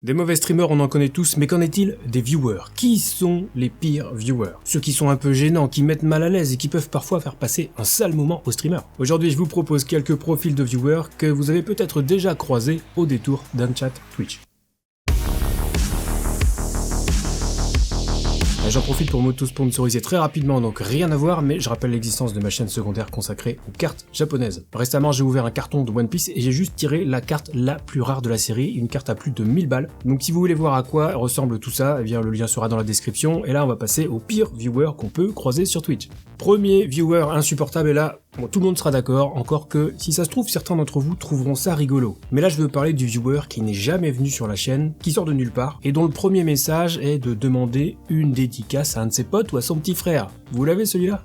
Des mauvais streamers, on en connaît tous, mais qu'en est-il des viewers? Qui sont les pires viewers? Ceux qui sont un peu gênants, qui mettent mal à l'aise et qui peuvent parfois faire passer un sale moment aux streamers. Aujourd'hui, je vous propose quelques profils de viewers que vous avez peut-être déjà croisés au détour d'un chat Twitch. J'en profite pour m'auto-sponsoriser très rapidement, donc rien à voir, mais je rappelle l'existence de ma chaîne secondaire consacrée aux cartes japonaises. Récemment, j'ai ouvert un carton de One Piece et j'ai juste tiré la carte la plus rare de la série, une carte à plus de 1000 balles. Donc si vous voulez voir à quoi ressemble tout ça, eh bien le lien sera dans la description, et là on va passer aux pires viewers qu'on peut croiser sur Twitch. Premier viewer insupportable, et là, bon, tout le monde sera d'accord, encore que, si ça se trouve, certains d'entre vous trouveront ça rigolo. Mais là je veux parler du viewer qui n'est jamais venu sur la chaîne, qui sort de nulle part, et dont le premier message est de demander une dédicace à un de ses potes ou à son petit frère. Vous l'avez celui-là?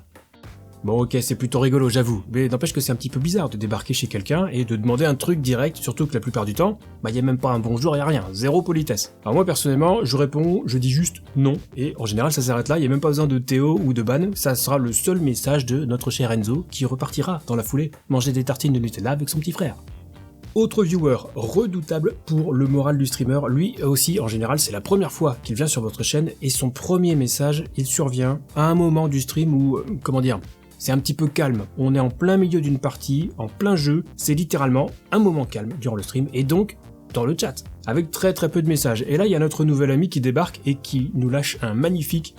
Bon ok, c'est plutôt rigolo, j'avoue, mais n'empêche que c'est un petit peu bizarre de débarquer chez quelqu'un et de demander un truc direct, surtout que la plupart du temps, y a même pas un bonjour, y a rien, zéro politesse. Alors moi personnellement, je réponds, je dis juste non, et en général ça s'arrête là, y a même pas besoin de Théo ou de ban, ça sera le seul message de notre cher Enzo qui repartira dans la foulée manger des tartines de Nutella avec son petit frère. Autre viewer redoutable pour le moral du streamer, lui aussi en général c'est la première fois qu'il vient sur votre chaîne et son premier message il survient à un moment du stream où, comment dire, c'est un petit peu calme, on est en plein milieu d'une partie, en plein jeu, c'est littéralement un moment calme durant le stream et donc dans le chat, avec très peu de messages. Et là il y a notre nouvel ami qui débarque et qui nous lâche un magnifique.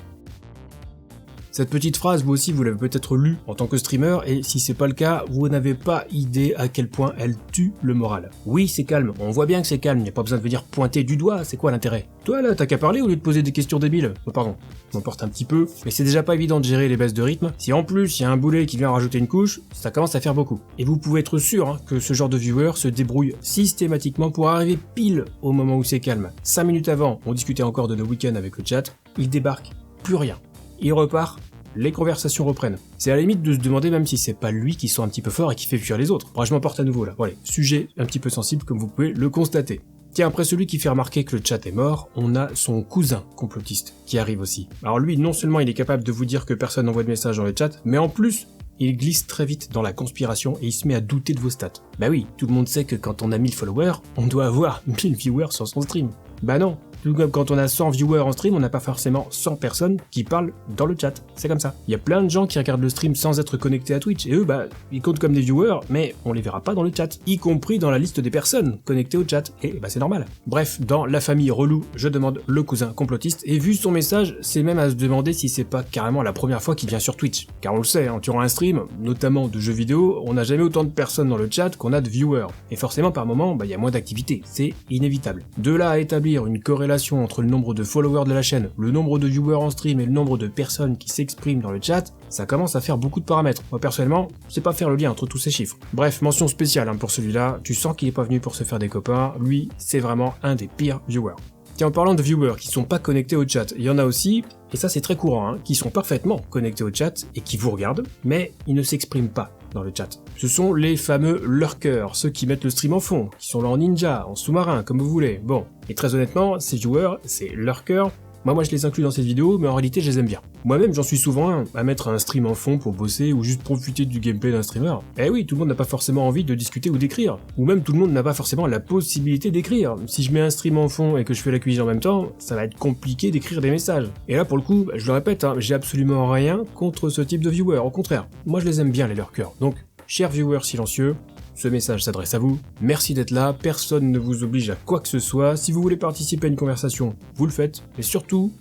Cette petite phrase, vous aussi, vous l'avez peut-être lue en tant que streamer, et si c'est pas le cas, vous n'avez pas idée à quel point elle tue le moral. Oui, c'est calme, on voit bien que c'est calme, y a pas besoin de venir pointer du doigt, c'est quoi l'intérêt? Toi là, t'as qu'à parler au lieu de poser des questions débiles. Oh pardon, je m'emporte un petit peu, mais c'est déjà pas évident de gérer les baisses de rythme. Si en plus, y a un boulet qui vient rajouter une couche, ça commence à faire beaucoup. Et vous pouvez être sûr que ce genre de viewer se débrouille systématiquement pour arriver pile au moment où c'est calme. 5 minutes avant, on discutait encore de nos week-ends avec le chat, il débarque, plus rien. Il repart, les conversations reprennent. C'est à la limite de se demander même si c'est pas lui qui sont un petit peu fort et qui fait fuir les autres. Bref, je m'emporte à nouveau là. Voilà, sujet un petit peu sensible comme vous pouvez le constater. Tiens, après celui qui fait remarquer que le chat est mort, on a son cousin complotiste qui arrive aussi. Alors lui, non seulement il est capable de vous dire que personne n'envoie de message dans le chat, mais en plus, il glisse très vite dans la conspiration et il se met à douter de vos stats. Bah oui, tout le monde sait que quand on a 1000 followers, on doit avoir 1000 viewers sur son stream. Bah non, tout comme quand on a 100 viewers en stream, on n'a pas forcément 100 personnes qui parlent dans le chat. C'est comme ça. Il y a plein de gens qui regardent le stream sans être connectés à Twitch, et eux, ils comptent comme des viewers, mais on les verra pas dans le chat, y compris dans la liste des personnes connectées au chat, et c'est normal. Bref, dans la famille relou, je demande le cousin complotiste, et vu son message, c'est même à se demander si c'est pas carrément la première fois qu'il vient sur Twitch. Car on le sait, durant un stream, notamment de jeux vidéo, on n'a jamais autant de personnes dans le chat qu'on a de viewers. Et forcément, par moment, il y a moins d'activité, c'est inévitable. De là à établir une corrélation entre le nombre de followers de la chaîne, le nombre de viewers en stream et le nombre de personnes qui s'expriment dans le chat, ça commence à faire beaucoup de paramètres. Moi personnellement, c'est pas faire le lien entre tous ces chiffres. Bref, mention spéciale pour celui-là, tu sens qu'il est pas venu pour se faire des copains, lui, c'est vraiment un des pires viewers. Tiens, en parlant de viewers qui sont pas connectés au chat, il y en a aussi, et ça c'est très courant, qui sont parfaitement connectés au chat et qui vous regardent, mais ils ne s'expriment pas dans le chat. Ce sont les fameux lurkers, ceux qui mettent le stream en fond, qui sont là en ninja, en sous-marin, comme vous voulez. Bon, et très honnêtement, ces viewers, ces lurkers, moi je les inclus dans cette vidéo, mais en réalité je les aime bien. Moi-même j'en suis souvent un, à mettre un stream en fond pour bosser ou juste profiter du gameplay d'un streamer. Eh oui, tout le monde n'a pas forcément envie de discuter ou d'écrire, ou même tout le monde n'a pas forcément la possibilité d'écrire. Si je mets un stream en fond et que je fais la cuisine en même temps, ça va être compliqué d'écrire des messages. Et là pour le coup, je le répète, j'ai absolument rien contre ce type de viewer, au contraire, moi je les aime bien les lurkers. Donc, chers viewers silencieux, ce message s'adresse à vous, merci d'être là, personne ne vous oblige à quoi que ce soit, si vous voulez participer à une conversation, vous le faites, mais surtout,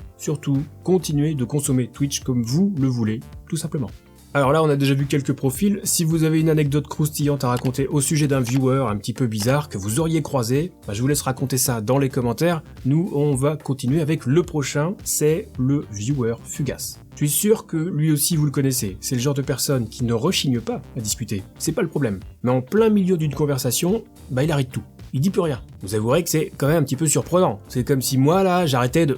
continuez de consommer Twitch comme vous le voulez, tout simplement. Alors là, on a déjà vu quelques profils, si vous avez une anecdote croustillante à raconter au sujet d'un viewer un petit peu bizarre que vous auriez croisé, je vous laisse raconter ça dans les commentaires, nous on va continuer avec le prochain, c'est le viewer fugace. Je suis sûr que lui aussi vous le connaissez, c'est le genre de personne qui ne rechigne pas à discuter, c'est pas le problème. Mais en plein milieu d'une conversation, il arrête tout, il dit plus rien. Vous avouerez que c'est quand même un petit peu surprenant, c'est comme si moi là, j'arrêtais de...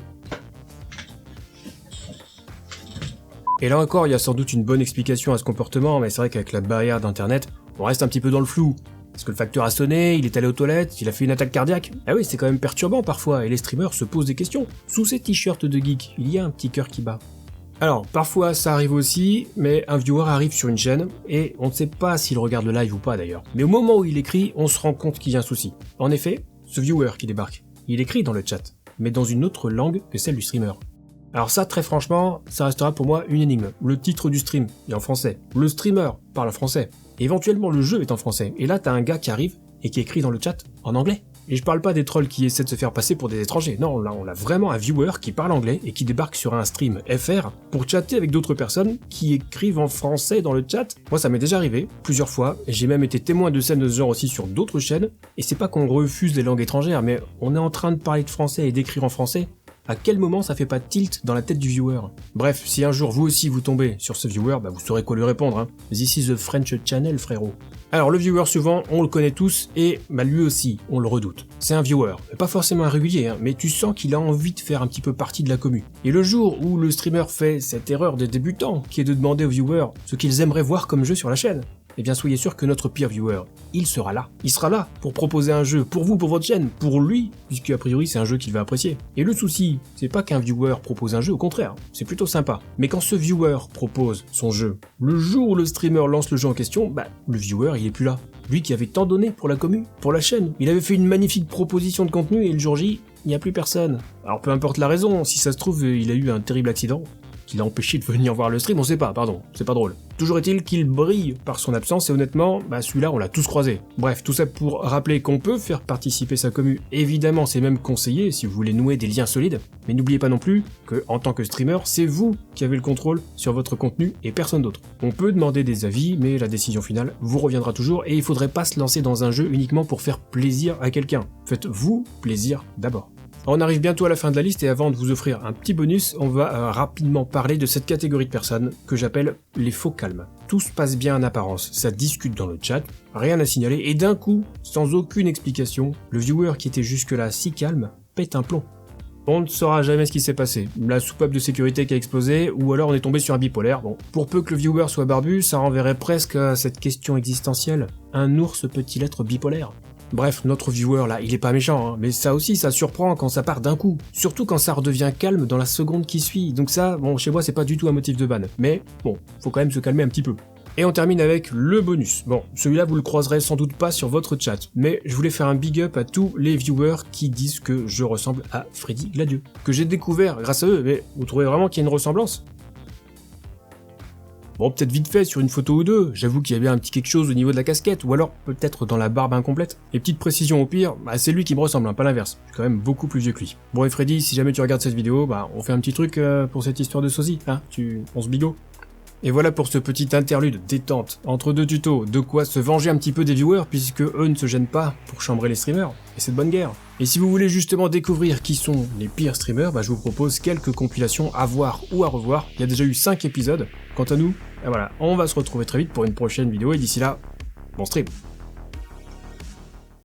Et là encore, il y a sans doute une bonne explication à ce comportement, mais c'est vrai qu'avec la barrière d'internet, on reste un petit peu dans le flou. Est-ce que le facteur a sonné, il est allé aux toilettes, il a fait une attaque cardiaque? Ah oui, c'est quand même perturbant parfois, et les streamers se posent des questions. Sous ces t-shirts de geek, il y a un petit cœur qui bat. Alors, parfois ça arrive aussi, mais un viewer arrive sur une chaîne, et on ne sait pas s'il regarde le live ou pas d'ailleurs. Mais au moment où il écrit, on se rend compte qu'il y a un souci. En effet, ce viewer qui débarque, il écrit dans le chat, mais dans une autre langue que celle du streamer. Alors ça, très franchement, ça restera pour moi une énigme. Le titre du stream est en français, le streamer parle français, éventuellement le jeu est en français, et là t'as un gars qui arrive et qui écrit dans le chat en anglais. Et je parle pas des trolls qui essaient de se faire passer pour des étrangers, non, là on a vraiment un viewer qui parle anglais et qui débarque sur un stream FR pour chatter avec d'autres personnes qui écrivent en français dans le chat. Moi ça m'est déjà arrivé, plusieurs fois, et j'ai même été témoin de scènes de ce genre aussi sur d'autres chaînes, et c'est pas qu'on refuse les langues étrangères, mais on est en train de parler de français et d'écrire en français. À quel moment ça fait pas tilt dans la tête du viewer? Bref, si un jour vous aussi vous tombez sur ce viewer, vous saurez quoi lui répondre, hein. This is the French channel, frérot. Alors le viewer souvent, on le connaît tous, et lui aussi, on le redoute. C'est un viewer, pas forcément un régulier, hein, mais tu sens qu'il a envie de faire un petit peu partie de la commu. Et le jour où le streamer fait cette erreur de débutant, qui est de demander aux viewers ce qu'ils aimeraient voir comme jeu sur la chaîne, eh bien soyez sûr que notre peer viewer, il sera là. Il sera là pour proposer un jeu pour vous, pour votre chaîne, pour lui, puisque a priori c'est un jeu qu'il va apprécier. Et le souci, c'est pas qu'un viewer propose un jeu, au contraire, c'est plutôt sympa. Mais quand ce viewer propose son jeu, le jour où le streamer lance le jeu en question, le viewer il est plus là. Lui qui avait tant donné pour la commu, pour la chaîne, il avait fait une magnifique proposition de contenu et le jour J, il n'y a plus personne. Alors peu importe la raison, si ça se trouve il a eu un terrible accident qui l'a empêché de venir voir le stream, on sait pas, pardon, c'est pas drôle. Toujours est-il qu'il brille par son absence et honnêtement, celui-là on l'a tous croisé. Bref, tout ça pour rappeler qu'on peut faire participer sa commu, évidemment c'est même conseillé si vous voulez nouer des liens solides, mais n'oubliez pas non plus que en tant que streamer, c'est vous qui avez le contrôle sur votre contenu et personne d'autre. On peut demander des avis, mais la décision finale vous reviendra toujours et il faudrait pas se lancer dans un jeu uniquement pour faire plaisir à quelqu'un. Faites-vous plaisir d'abord. On arrive bientôt à la fin de la liste et avant de vous offrir un petit bonus, on va rapidement parler de cette catégorie de personnes que j'appelle les faux calmes. Tout se passe bien en apparence, ça discute dans le chat, rien à signaler et d'un coup, sans aucune explication, le viewer qui était jusque-là si calme pète un plomb. On ne saura jamais ce qui s'est passé, la soupape de sécurité qui a explosé ou alors on est tombé sur un bipolaire. Bon, pour peu que le viewer soit barbu, ça renverrait presque à cette question existentielle. Un ours peut-il être bipolaire ? Bref, notre viewer là, il est pas méchant, hein, mais ça aussi, ça surprend quand ça part d'un coup. Surtout quand ça redevient calme dans la seconde qui suit. Donc ça, bon, chez moi, c'est pas du tout un motif de ban. Mais bon, faut quand même se calmer un petit peu. Et on termine avec le bonus. Bon, celui-là, vous le croiserez sans doute pas sur votre chat, mais je voulais faire un big up à tous les viewers qui disent que je ressemble à Freddy Gladieux. Que j'ai découvert grâce à eux, mais vous trouvez vraiment qu'il y a une ressemblance ? Bon, peut-être vite fait sur une photo ou deux, j'avoue qu'il y avait un petit quelque chose au niveau de la casquette, ou alors peut-être dans la barbe incomplète. Et petite précision au pire, c'est lui qui me ressemble, pas l'inverse. Je suis quand même beaucoup plus vieux que lui. Bon et Freddy, si jamais tu regardes cette vidéo, on fait un petit truc pour cette histoire de sosie, hein, on se bigot. Et voilà pour ce petit interlude détente entre deux tutos, de quoi se venger un petit peu des viewers puisque eux ne se gênent pas pour chambrer les streamers, et c'est de bonne guerre. Et si vous voulez justement découvrir qui sont les pires streamers, je vous propose quelques compilations à voir ou à revoir, il y a déjà eu 5 épisodes. Quant à nous, voilà, on va se retrouver très vite pour une prochaine vidéo et d'ici là, bon stream.